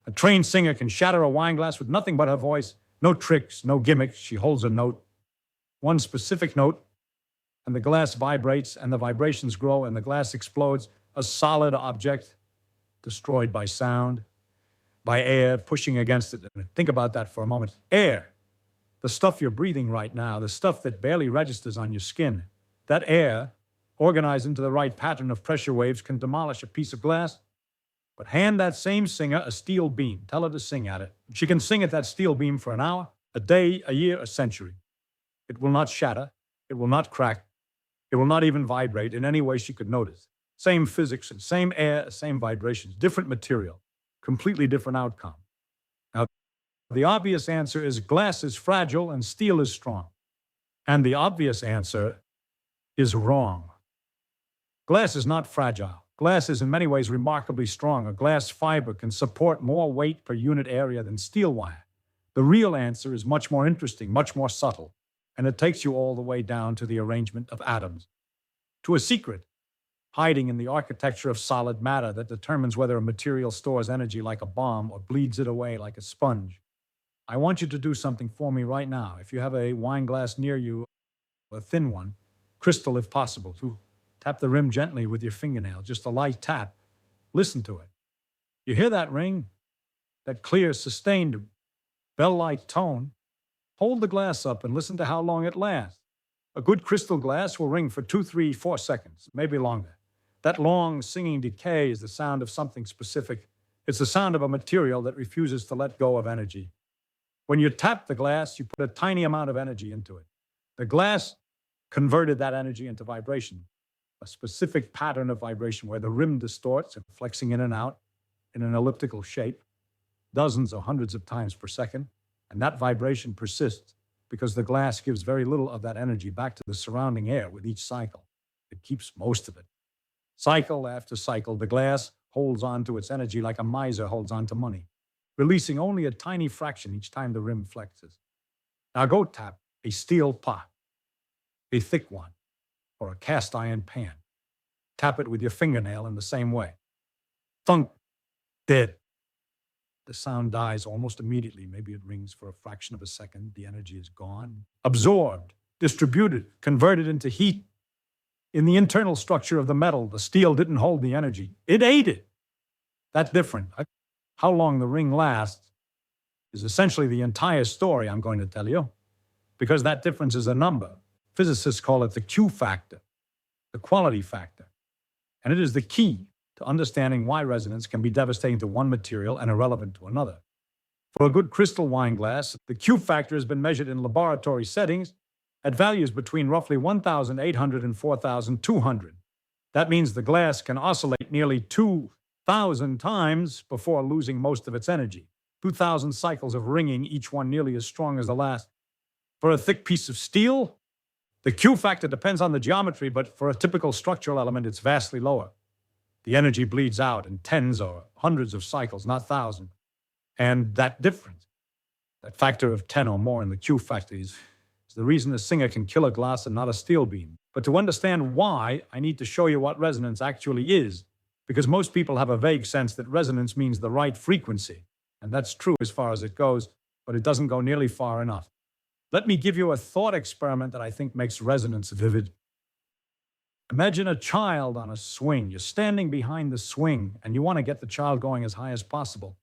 A trained singer can shatter a wine glass with nothing but her voice. No tricks, no gimmicks. She holds a note, one specific note, and the glass vibrates, and the vibrations grow, and the glass explodes. A solid object destroyed by sound, by air pushing against it. Think about that for a moment. Air, the stuff you're breathing right now, the stuff that barely registers on your skin. That air, organized into the right pattern of pressure waves, can demolish a piece of glass. But hand that same singer a steel beam. Tell her to sing at it. She can sing at that steel beam for an hour, a day, a year, a century. It will not shatter. It will not crack. It will not even vibrate in any way she could notice. Same physics, same air, same vibrations, different material, completely different outcome. Now, the obvious answer is glass is fragile and steel is strong. And the obvious answer is wrong. Glass is not fragile. Glass is in many ways remarkably strong. A glass fiber can support more weight per unit area than steel wire. The real answer is much more interesting, much more subtle, and it takes you all the way down to the arrangement of atoms, to a secret hiding in the architecture of solid matter that determines whether a material stores energy like a bomb or bleeds it away like a sponge. I want you to do something for me right now. If you have a wine glass near you, a thin one, crystal if possible, to tap the rim gently with your fingernail, just a light tap. Listen to it. You hear that ring? That clear, sustained, bell-like tone? Hold the glass up and listen to how long it lasts. A good crystal glass will ring for 2, 3, 4 seconds, maybe longer. That long, singing decay is the sound of something specific. It's the sound of a material that refuses to let go of energy. When you tap the glass, you put a tiny amount of energy into it. The glass converted that energy into vibration, a specific pattern of vibration where the rim distorts, flexing in and out in an elliptical shape, dozens or hundreds of times per second, and that vibration persists because the glass gives very little of that energy back to the surrounding air with each cycle. It keeps most of it. Cycle after cycle, the glass holds on to its energy like a miser holds on to money, releasing only a tiny fraction each time the rim flexes. Now go tap a steel pot, a thick one, or a cast iron pan. Tap it with your fingernail in the same way. Thunk, dead. The sound dies almost immediately. Maybe it rings for a fraction of a second. The energy is gone. Absorbed, distributed, converted into heat. In the internal structure of the metal, the steel didn't hold the energy. It ate it. That's different. How long the ring lasts is essentially the entire story I'm going to tell you, because that difference is a number. Physicists call it the Q factor, the quality factor. And it is the key to understanding why resonance can be devastating to one material and irrelevant to another. For a good crystal wine glass, the Q factor has been measured in laboratory settings at values between roughly 1,800 and 4,200. That means the glass can oscillate nearly 2,000 times before losing most of its energy. 2,000 cycles of ringing, each one nearly as strong as the last. For a thick piece of steel, the Q factor depends on the geometry, but for a typical structural element, it's vastly lower. The energy bleeds out in tens or hundreds of cycles, not thousands. And that difference, that factor of 10 or more in the Q factor is the reason a singer can kill a glass and not a steel beam. But to understand why, I need to show you what resonance actually is, because most people have a vague sense that resonance means the right frequency. And that's true as far as it goes, but it doesn't go nearly far enough. Let me give you a thought experiment that I think makes resonance vivid. Imagine a child on a swing. You're standing behind the swing, and you want to get the child going as high as possible.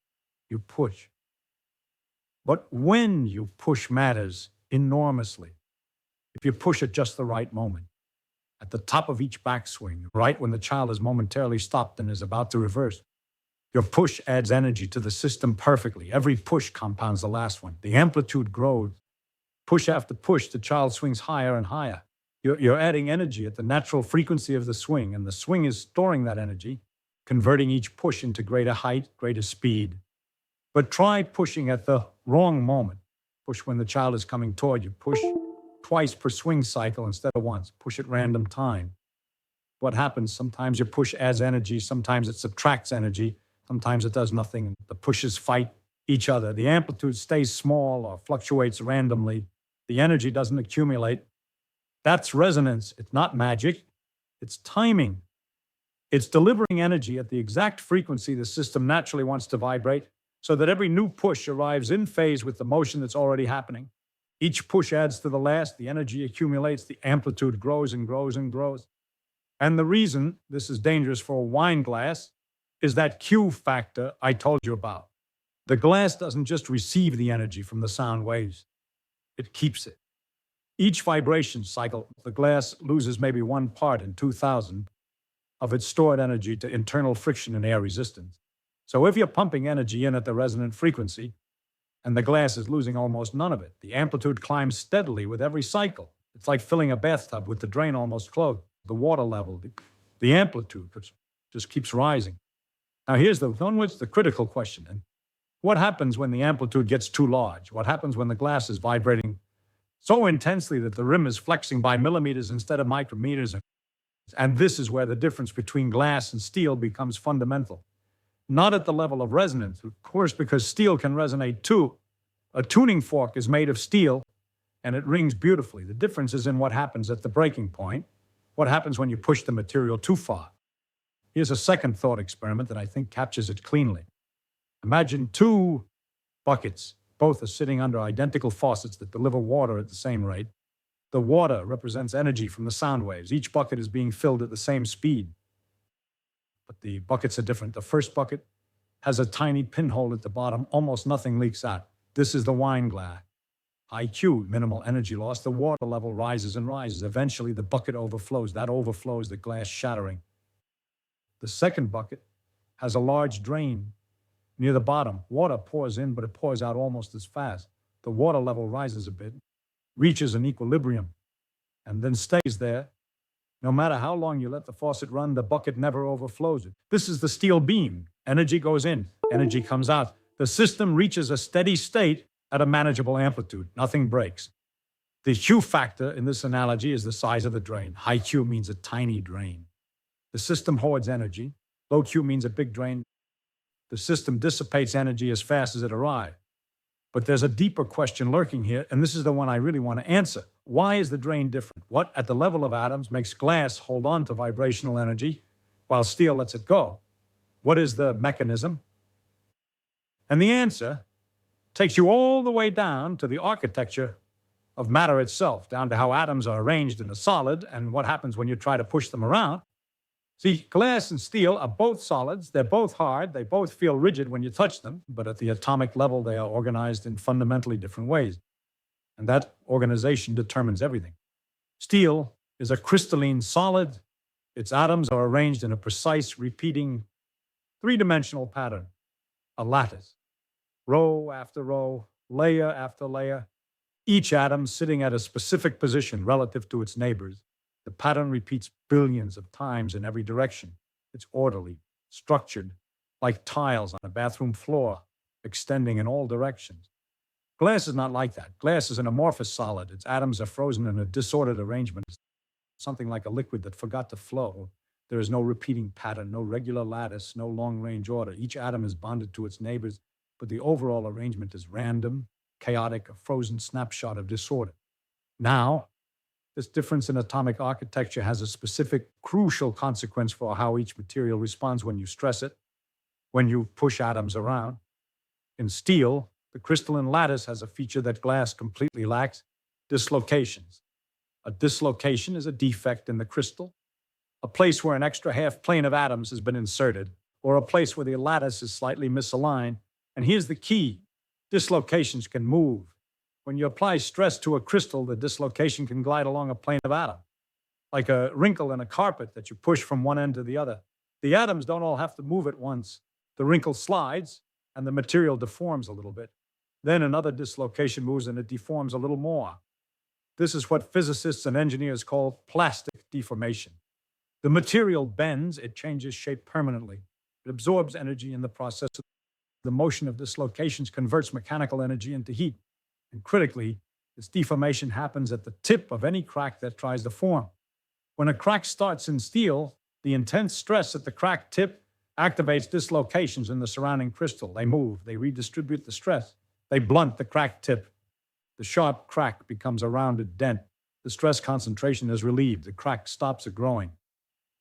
You push. But when you push matters enormously. If you push at just the right moment, at the top of each backswing, right when the child is momentarily stopped and is about to reverse, your push adds energy to the system perfectly. Every push compounds the last one. The amplitude grows. Push after push, the child swings higher and higher. You're adding energy at the natural frequency of the swing, and the swing is storing that energy, converting each push into greater height, greater speed. But try pushing at the wrong moment. Push when the child is coming toward you. Push twice per swing cycle instead of once. Push at random time. What happens? Sometimes your push adds energy, sometimes it subtracts energy, sometimes it does nothing. The pushes fight each other. The amplitude stays small or fluctuates randomly. The energy doesn't accumulate. That's resonance. It's not magic. It's timing. It's delivering energy at the exact frequency the system naturally wants to vibrate, so that every new push arrives in phase with the motion that's already happening. Each push adds to the last, the energy accumulates, the amplitude grows and grows and grows. And the reason this is dangerous for a wine glass is that Q factor I told you about. The glass doesn't just receive the energy from the sound waves, it keeps it. Each vibration cycle, the glass loses maybe 1 part in 2,000 of its stored energy to internal friction and air resistance. So if you're pumping energy in at the resonant frequency, and the glass is losing almost none of it, the amplitude climbs steadily with every cycle. It's like filling a bathtub with the drain almost closed. The water level, the amplitude just keeps rising. Now here's the critical question. And what happens when the amplitude gets too large? What happens when the glass is vibrating so intensely that the rim is flexing by millimeters instead of micrometers? And this is where the difference between glass and steel becomes fundamental. Not at the level of resonance, of course, because steel can resonate too. A tuning fork is made of steel, and it rings beautifully. The difference is in what happens at the breaking point, what happens when you push the material too far. Here's a second thought experiment that I think captures it cleanly. Imagine 2 buckets. Both are sitting under identical faucets that deliver water at the same rate. The water represents energy from the sound waves. Each bucket is being filled at the same speed. But the buckets are different. The first bucket has a tiny pinhole at the bottom. Almost nothing leaks out. This is the wine glass. High Q, minimal energy loss. The water level rises and rises. Eventually, the bucket overflows. That overflows the glass shattering. The second bucket has a large drain near the bottom. Water pours in, but it pours out almost as fast. The water level rises a bit, reaches an equilibrium, and then stays there. No matter how long you let the faucet run, the bucket never overflows it. This is the steel beam. Energy goes in, energy comes out. The system reaches a steady state at a manageable amplitude. Nothing breaks. The Q factor in this analogy is the size of the drain. High Q means a tiny drain. The system hoards energy. Low Q means a big drain. The system dissipates energy as fast as it arrives. But there's a deeper question lurking here, and this is the one I really want to answer. Why is the drain different? What, at the level of atoms, makes glass hold on to vibrational energy while steel lets it go? What is the mechanism? And the answer takes you all the way down to the architecture of matter itself, down to how atoms are arranged in a solid and what happens when you try to push them around. See, glass and steel are both solids. They're both hard. They both feel rigid when you touch them, but at the atomic level, they are organized in fundamentally different ways. And that organization determines everything. Steel is a crystalline solid. Its atoms are arranged in a precise, repeating, 3-dimensional pattern, a lattice. Row after row, layer after layer, each atom sitting at a specific position relative to its neighbors. The pattern repeats billions of times in every direction. It's orderly, structured, like tiles on a bathroom floor, extending in all directions. Glass is not like that. Glass is an amorphous solid. Its atoms are frozen in a disordered arrangement, something like a liquid that forgot to flow. There is no repeating pattern, no regular lattice, no long-range order. Each atom is bonded to its neighbors, but the overall arrangement is random, chaotic, a frozen snapshot of disorder. Now, this difference in atomic architecture has a specific, crucial consequence for how each material responds when you stress it, when you push atoms around. In steel, the crystalline lattice has a feature that glass completely lacks: dislocations. A dislocation is a defect in the crystal, a place where an extra half plane of atoms has been inserted, or a place where the lattice is slightly misaligned. And here's the key: dislocations can move. When you apply stress to a crystal, the dislocation can glide along a plane of atoms, like a wrinkle in a carpet that you push from one end to the other. The atoms don't all have to move at once. The wrinkle slides, and the material deforms a little bit. Then another dislocation moves, and it deforms a little more. This is what physicists and engineers call plastic deformation. The material bends, it changes shape permanently. It absorbs energy in the process. The motion of dislocations converts mechanical energy into heat. And critically, this deformation happens at the tip of any crack that tries to form. When a crack starts in steel, the intense stress at the crack tip activates dislocations in the surrounding crystal. They move, they redistribute the stress. They blunt the crack tip. The sharp crack becomes a rounded dent. The stress concentration is relieved. The crack stops growing.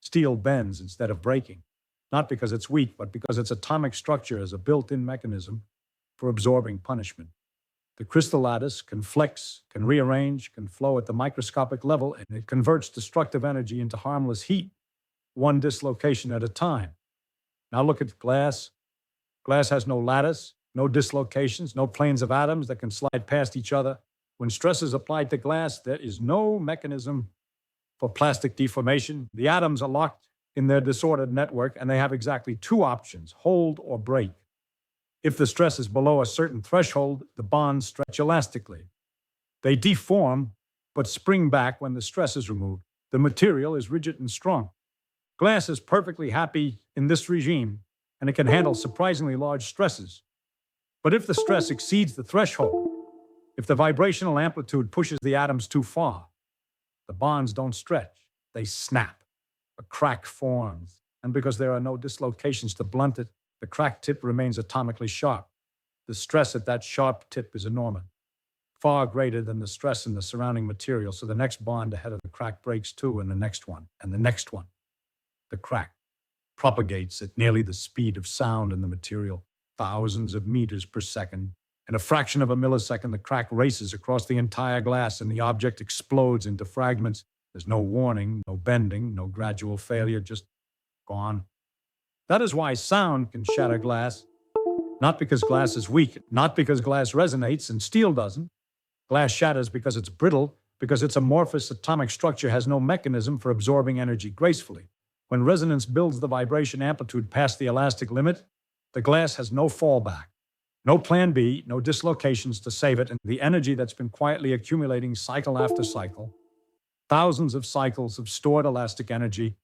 Steel bends instead of breaking, not because it's weak, but because its atomic structure is a built-in mechanism for absorbing punishment. The crystal lattice can flex, can rearrange, can flow at the microscopic level, and it converts destructive energy into harmless heat, one dislocation at a time. Now look at glass. Glass has no lattice, no dislocations, no planes of atoms that can slide past each other. When stress is applied to glass, there is no mechanism for plastic deformation. The atoms are locked in their disordered network, and they have exactly two options: hold or break. If the stress is below a certain threshold, the bonds stretch elastically. They deform, but spring back when the stress is removed. The material is rigid and strong. Glass is perfectly happy in this regime, and it can handle surprisingly large stresses. But if the stress exceeds the threshold, if the vibrational amplitude pushes the atoms too far, the bonds don't stretch, they snap. A crack forms, and because there are no dislocations to blunt it, the crack tip remains atomically sharp. The stress at that sharp tip is enormous, far greater than the stress in the surrounding material, so the next bond ahead of the crack breaks too, and the next one, and the next one. The crack propagates at nearly the speed of sound in the material, thousands of meters per second. In a fraction of a millisecond, the crack races across the entire glass, and the object explodes into fragments. There's no warning, no bending, no gradual failure, just gone. That is why sound can shatter glass. Not because glass is weak, not because glass resonates and steel doesn't. Glass shatters because it's brittle, because its amorphous atomic structure has no mechanism for absorbing energy gracefully. When resonance builds the vibration amplitude past the elastic limit, the glass has no fallback, no plan B, no dislocations to save it, and the energy that's been quietly accumulating cycle after cycle, thousands of cycles of stored elastic energy,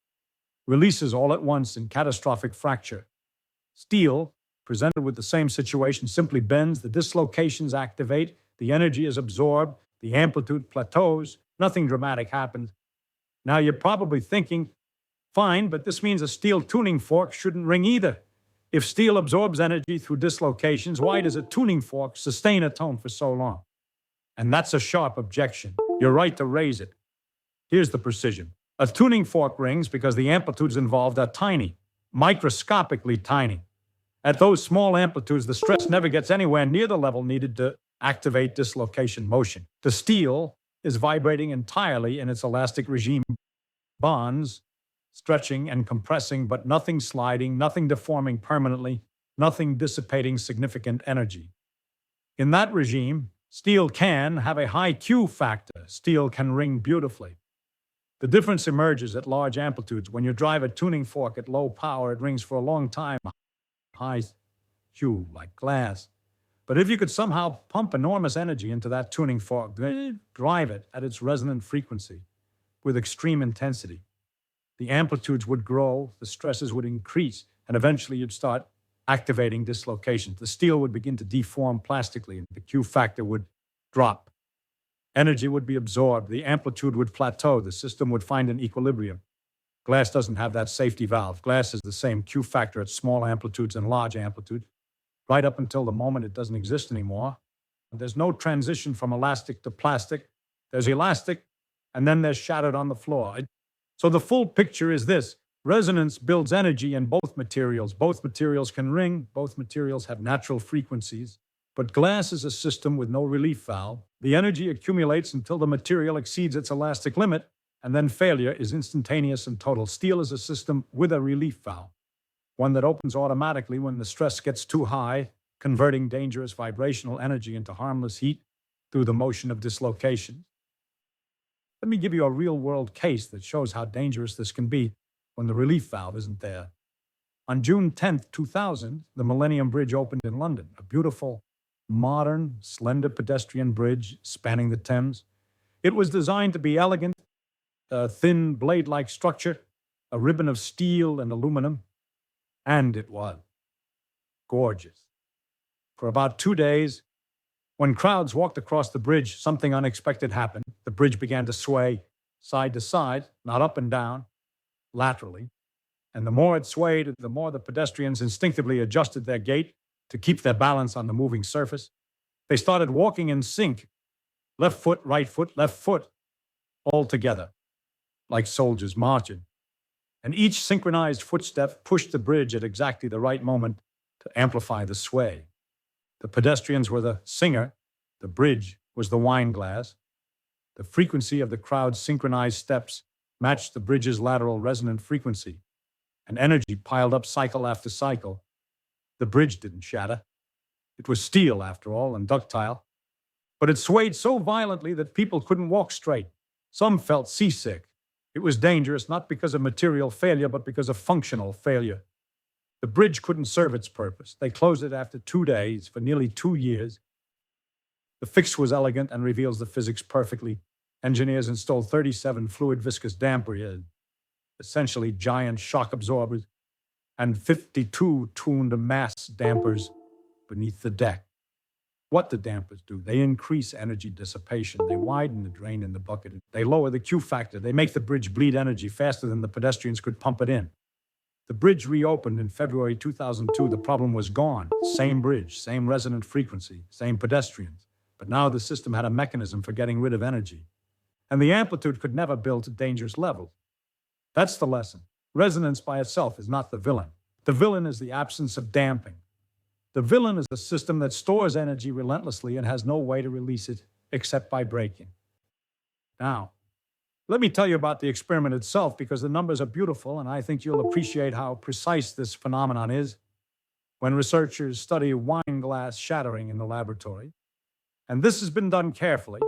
releases all at once in catastrophic fracture. Steel, presented with the same situation, simply bends, the dislocations activate, the energy is absorbed, the amplitude plateaus, nothing dramatic happens. Now you're probably thinking, fine, but this means a steel tuning fork shouldn't ring either. If steel absorbs energy through dislocations, why does a tuning fork sustain a tone for so long? And that's a sharp objection. You're right to raise it. Here's the precision. A tuning fork rings because the amplitudes involved are tiny, microscopically tiny. At those small amplitudes, the stress never gets anywhere near the level needed to activate dislocation motion. The steel is vibrating entirely in its elastic regime. Bonds, stretching and compressing, but nothing sliding, nothing deforming permanently, nothing dissipating significant energy. In that regime, steel can have a high Q factor. Steel can ring beautifully. The difference emerges at large amplitudes. When you drive a tuning fork at low power, it rings for a long time, high Q, like glass. But if you could somehow pump enormous energy into that tuning fork, drive it at its resonant frequency with extreme intensity, the amplitudes would grow, the stresses would increase, and eventually you'd start activating dislocations. The steel would begin to deform plastically, and the Q factor would drop. Energy would be absorbed, the amplitude would plateau, the system would find an equilibrium. Glass doesn't have that safety valve. Glass is the same Q factor at small amplitudes and large amplitudes, right up until the moment it doesn't exist anymore. There's no transition from elastic to plastic. There's elastic, and then there's shattered on the floor. So the full picture is this. Resonance builds energy in both materials. Both materials can ring. Both materials have natural frequencies. But glass is a system with no relief valve. The energy accumulates until the material exceeds its elastic limit, and then failure is instantaneous and total. Steel is a system with a relief valve, one that opens automatically when the stress gets too high, converting dangerous vibrational energy into harmless heat through the motion of dislocation. Let me give you a real-world case that shows how dangerous this can be when the relief valve isn't there. On June 10th, 2000, the Millennium Bridge opened in London, a beautiful, modern, slender pedestrian bridge spanning the Thames. It was designed to be elegant, a thin, blade-like structure, a ribbon of steel and aluminum, and it was gorgeous. For about 2 days, when crowds walked across the bridge, something unexpected happened. The bridge began to sway side to side, not up and down, laterally. And the more it swayed, the more the pedestrians instinctively adjusted their gait to keep their balance on the moving surface. They started walking in sync, left foot, left foot, all together, like soldiers marching. And each synchronized footstep pushed the bridge at exactly the right moment to amplify the sway. The pedestrians were the singer, the bridge was the wine glass. The frequency of the crowd's synchronized steps matched the bridge's lateral resonant frequency, and energy piled up cycle after cycle. The bridge didn't shatter. It was steel, after all, and ductile. But it swayed so violently that people couldn't walk straight. Some felt seasick. It was dangerous, not because of material failure, but because of functional failure. The bridge couldn't serve its purpose. They closed it after 2 days, for nearly 2 years. The fix was elegant and reveals the physics perfectly. Engineers installed 37 fluid viscous dampers, essentially giant shock absorbers, and 52 tuned mass dampers beneath the deck. What the dampers do, they increase energy dissipation. They widen the drain in the bucket. They lower the Q factor. They make the bridge bleed energy faster than the pedestrians could pump it in. The bridge reopened in February 2002. The problem was gone. Same bridge, same resonant frequency, same pedestrians. But now the system had a mechanism for getting rid of energy. And the amplitude could never build to dangerous levels. That's the lesson. Resonance by itself is not the villain. The villain is the absence of damping. The villain is a system that stores energy relentlessly and has no way to release it except by braking. Now, let me tell you about the experiment itself, because the numbers are beautiful and I think you'll appreciate how precise this phenomenon is when researchers study wine glass shattering in the laboratory. And this has been done carefully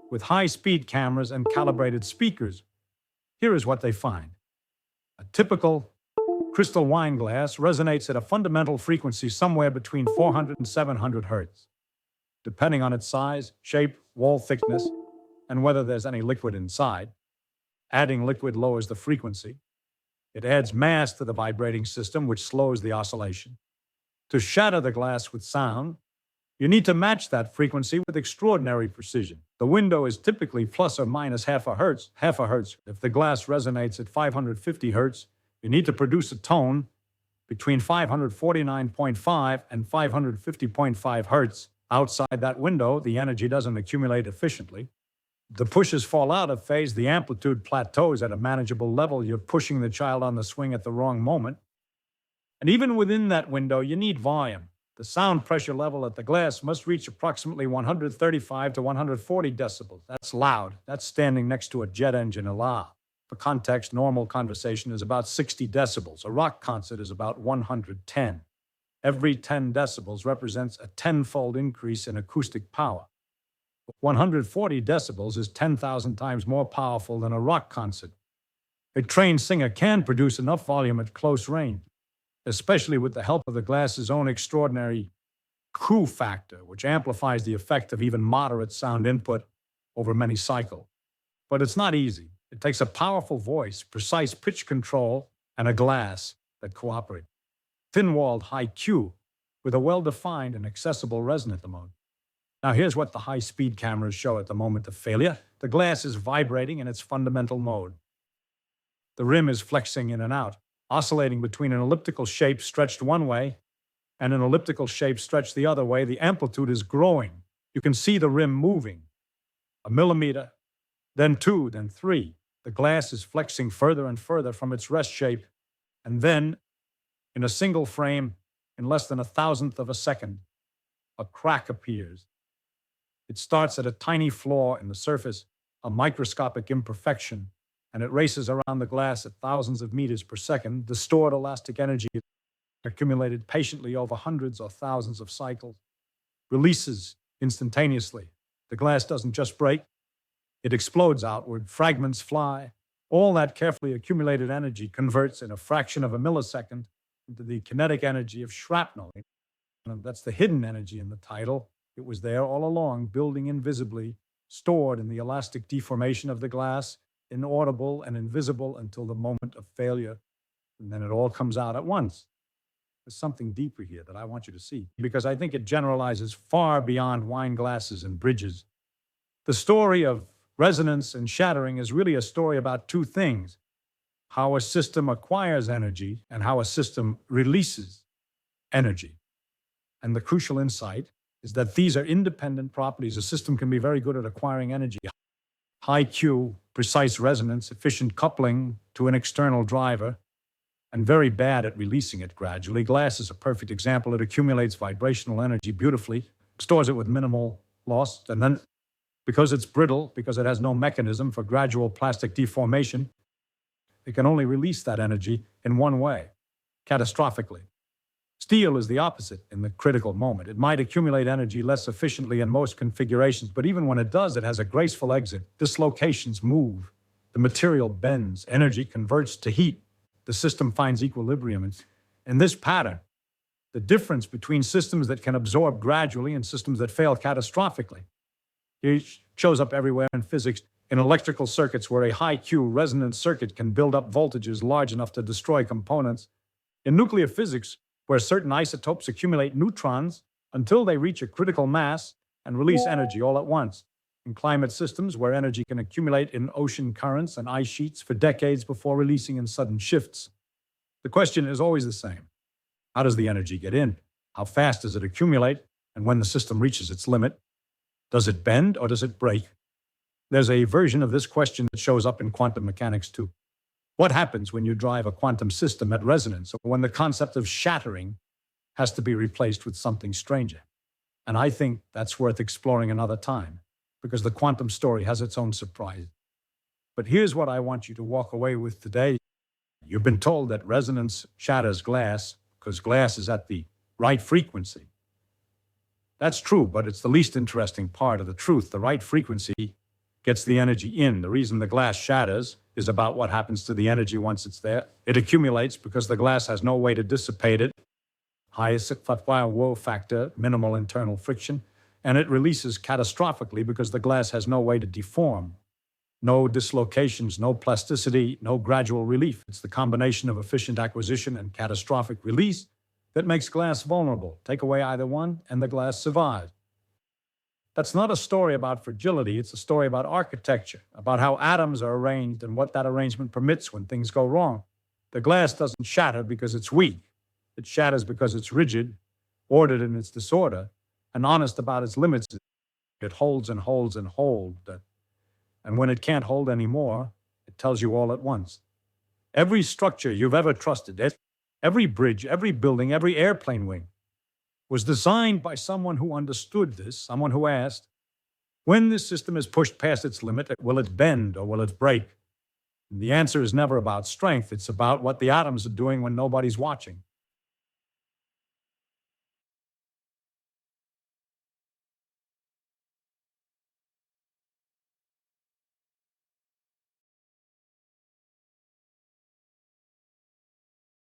with high-speed cameras and calibrated speakers. Here is what they find. A typical crystal wine glass resonates at a fundamental frequency somewhere between 400 and 700 hertz, depending on its size, shape, wall thickness, and whether there's any liquid inside. Adding liquid lowers the frequency. It adds mass to the vibrating system, which slows the oscillation. To shatter the glass with sound, you need to match that frequency with extraordinary precision. The window is typically plus or minus half a hertz. If the glass resonates at 550 hertz, you need to produce a tone between 549.5 and 550.5 hertz. Outside that window, the energy doesn't accumulate efficiently. The pushes fall out of phase, the amplitude plateaus at a manageable level. You're pushing the child on the swing at the wrong moment. And even within that window, you need volume. The sound pressure level at the glass must reach approximately 135 to 140 decibels. That's loud. That's standing next to a jet engine alarm. For context, normal conversation is about 60 decibels. A rock concert is about 110. Every 10 decibels represents a 10-fold increase in acoustic power. 140 decibels is 10,000 times more powerful than a rock concert. A trained singer can produce enough volume at close range, especially with the help of the glass's own extraordinary Q factor, which amplifies the effect of even moderate sound input over many cycles. But it's not easy. It takes a powerful voice, precise pitch control, and a glass that cooperate. Thin-walled high Q with a well-defined and accessible resonant mode. Now here's what the high-speed cameras show at the moment of failure. The glass is vibrating in its fundamental mode. The rim is flexing in and out, oscillating between an elliptical shape stretched one way and an elliptical shape stretched the other way. The amplitude is growing. You can see the rim moving. 1 millimeter, then 2, then 3. The glass is flexing further and further from its rest shape, and then, in a single frame, in less than 1,000th of a second, a crack appears. It starts at a tiny flaw in the surface, a microscopic imperfection, and it races around the glass at thousands of meters per second. The stored elastic energy accumulated patiently over hundreds or thousands of cycles releases instantaneously. The glass doesn't just break, it explodes outward, fragments fly. All that carefully accumulated energy converts in a fraction of a millisecond into the kinetic energy of shrapnel. And that's the hidden energy in the title. It was there all along, building invisibly, stored in the elastic deformation of the glass, inaudible and invisible until the moment of failure. And then it all comes out at once. There's something deeper here that I want you to see, because I think it generalizes far beyond wine glasses and bridges. The story of resonance and shattering is really a story about two things: how a system acquires energy and how a system releases energy. And the crucial insight is that these are independent properties. A system can be very good at acquiring energy. High Q, precise resonance, efficient coupling to an external driver, and very bad at releasing it gradually. Glass is a perfect example. It accumulates vibrational energy beautifully, stores it with minimal loss, and then, because it's brittle, because it has no mechanism for gradual plastic deformation, it can only release that energy in one way, catastrophically. Steel is the opposite in the critical moment. It might accumulate energy less efficiently in most configurations, but even when it does, it has a graceful exit. Dislocations move. The material bends. Energy converts to heat. The system finds equilibrium. In this pattern, the difference between systems that can absorb gradually and systems that fail catastrophically, it shows up everywhere in physics, in electrical circuits where a high Q resonant circuit can build up voltages large enough to destroy components. In nuclear physics, where certain isotopes accumulate neutrons until they reach a critical mass and release energy all at once. In climate systems, where energy can accumulate in ocean currents and ice sheets for decades before releasing in sudden shifts. The question is always the same. How does the energy get in? How fast does it accumulate? And when the system reaches its limit, does it bend or does it break? There's a version of this question that shows up in quantum mechanics too. What happens when you drive a quantum system at resonance, or when the concept of shattering has to be replaced with something stranger? And I think that's worth exploring another time, because the quantum story has its own surprise. But here's what I want you to walk away with today. You've been told that resonance shatters glass because glass is at the right frequency. That's true, but it's the least interesting part of the truth. The right frequency gets the energy in. The reason the glass shatters is about what happens to the energy once it's there. It accumulates because the glass has no way to dissipate it. Highest wow factor, minimal internal friction. And it releases catastrophically because the glass has no way to deform. No dislocations, no plasticity, no gradual relief. It's the combination of efficient acquisition and catastrophic release that makes glass vulnerable. Take away either one, and the glass survives. That's not a story about fragility. It's a story about architecture, about how atoms are arranged and what that arrangement permits when things go wrong. The glass doesn't shatter because it's weak. It shatters because it's rigid, ordered in its disorder, and honest about its limits. It holds and holds and holds. And when it can't hold anymore, it tells you all at once. Every structure you've ever trusted, every bridge, every building, every airplane wing, was designed by someone who understood this, someone who asked, when this system is pushed past its limit, will it bend or will it break? And the answer is never about strength. It's about what the atoms are doing when nobody's watching.